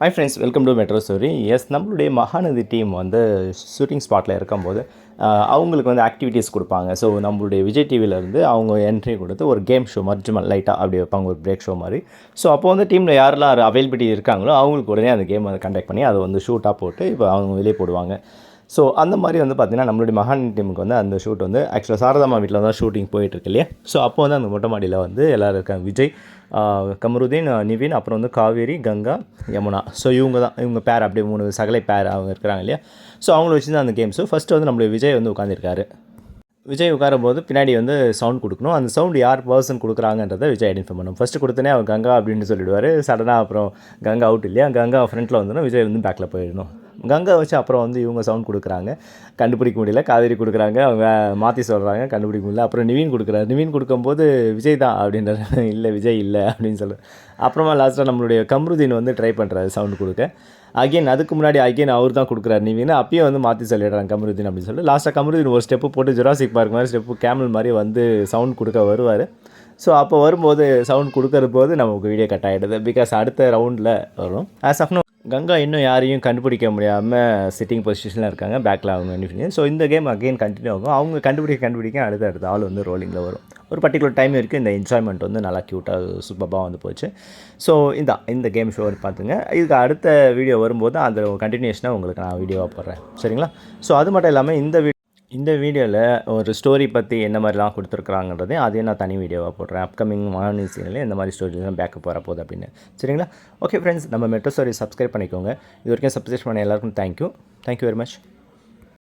Hi friends, welcome to metro story. Yes, நம்மளுடைய Mahanadi team வந்து shooting ஸ்பாட்டில் இருக்கும்போது அவங்களுக்கு வந்து ஆக்டிவிட்டீஸ் கொடுப்பாங்க. ஸோ நம்மளுடைய விஜய் டிவிலேருந்து அவங்க என்ட்ரி கொடுத்து ஒரு கேம் ஷோ மாதிரி சும்மா லைட்டாக அப்படி வைப்பாங்க, ஒரு பிரேக் ஷோ மாதிரி. ஸோ அப்போ வந்து டீமில் யாரெல்லாம் அவைலபிலிட்டி இருக்காங்களோ அவங்களுக்கு உடனே அந்த கேம் கண்டக்ட் பண்ணி அதை வந்து ஷூட்டாக போட்டு இப்போ அவங்க வெளியே போடுவாங்க. ஸோ அந்த மாதிரி வந்து பார்த்திங்கன்னா நம்மளுடைய மகாநதி டீமுக்கு வந்து அந்த ஷூட் வந்து ஆக்சுவலாக சாரதாமா வீட்டில் தான் ஷூட்டிங் போயிட்டுருக்கு இல்லையா. ஸோ அப்போ வந்து அந்த மொட்டை மாடியில் வந்து எல்லோரும் இருக்காங்க. விஜய், கமருதீன், நிவின், அப்புறம் வந்து காவேரி, கங்கா, யமுனா. ஸோ இவங்க பேர் அப்படியே 3 சகலை பேர் அவங்க இருக்கிறாங்க இல்லையா. ஸோ அவங்கள வச்சு தான் அந்த கேம்ஸு. ஃபஸ்ட்டு வந்து நம்மளுடைய விஜய் வந்து உட்காந்துருக்காரு. விஜய் உட்காரும்போது பின்னாடி வந்து சவுண்ட் கொடுக்கணும். அந்த சவுண்ட் யார் பர்சன் கொடுக்குறாங்கன்றதை விஜய் ஐடென்டிஃபை பண்ணணும். ஃபஸ்ட்டு கொடுத்தனே அவர் கங்கா அப்படின்னு சொல்லிவிடுவார். சடனாக அப்புறம் கங்கா அவுட் இல்லையா, கங்கா ஃப்ரண்ட்டில் வந்துடும், விஜய் வந்து பேக்கில் போயிடணும். கங்கா வச்சு அப்புறம் வந்து இவங்க சவுண்ட் கொடுக்குறாங்க, கண்டுபிடிக்க முடியல. காவேரி கொடுக்குறாங்க, அவங்க மாற்றி சொல்கிறாங்க, கண்டுபிடிக்க முடியல. அப்புறம் நிவின் கொடுக்குறாரு. நிவின் கொடுக்கும்போது விஜய் தான் அப்படின்றாரு. இல்லை விஜய் இல்லை அப்படின்னு சொல்லு. அப்புறமா லாஸ்ட்டாக நம்மளுடைய கம்ருதீன் வந்து ட்ரை பண்ணுறாரு சவுண்ட் கொடுக்க. அகெயின் அதுக்கு முன்னாடி அவர் தான் கொடுக்குறாரு நிவின். அப்பயே வந்து மாற்றி சொல்லிடுறாங்க கமருதீன் அப்படின்னு சொல்லிட்டு. லாஸ்ட்டாக கமருதீன் ஒரு ஸ்டெப்பு போட்டு ஜுராசிக் பார்க் மாதிரி ஸ்டெப்பு கேமல் மாதிரி வந்து சவுண்ட் கொடுக்க வருவார். ஸோ அப்போ வரும்போது சவுண்ட் கொடுக்கறது போது நமக்கு வீடியோ கட் ஆகிடுது. பிகாஸ் அடுத்த ரவுண்டில் வரும். ஆஸ் ஆஃப் நோ கங்கா இன்னும் யாரையும் கண்டுபிடிக்க முடியாமல் சிட்டிங் பொசிஷனில் இருக்காங்க, பேக்கில் அவங்க நிவின். ஸோ இந்த கேம் அகெயின் கண்டினியூ ஆகும். அவங்க கண்டுபிடிக்க அடுத்த ஆள் வந்து ரோலிங்கில் வரும். ஒரு பர்டிகுலர் டைம் இருக்குது. இந்த என்ஜாய்மெண்ட் வந்து நல்லா க்யூட்டாக சூப்பராக வந்து போச்சு. ஸோ இந்த கேம் ஷோ பார்த்துங்க. இதுக்கு அடுத்த வீடியோ வரும்போது அந்த கண்டினியூஷனாக உங்களுக்கு நான் வீடியோவாக போடுறேன், சரிங்களா. ஸோ அது மட்டும் இல்லாமல் இந்த வீடியோவில் ஒரு ஸ்டோரி பற்றி என்ன மாதிரிலாம் கொடுத்துருக்குறாங்கன்றதையும் அதையும் நான் தனி வீடியோவாக போடுறேன். அப்கமிங் மகாநதி சீரியலில் எந்த மாதிரி ஸ்டோரிலாம் பேக்கப் வரப்போகுது அப்படின்னு, சரிங்களா. ஓகே ஃப்ரெண்ட்ஸ், நம்ம மெட்ரோ ஸ்டோரி சப்ஸ்கிரைப் பண்ணிக்கோங்க. இது வரைக்கும் சப்ஸ்கிரைப் பண்ண எல்லாருக்கும் தேங்க்யூ வெரி மச்.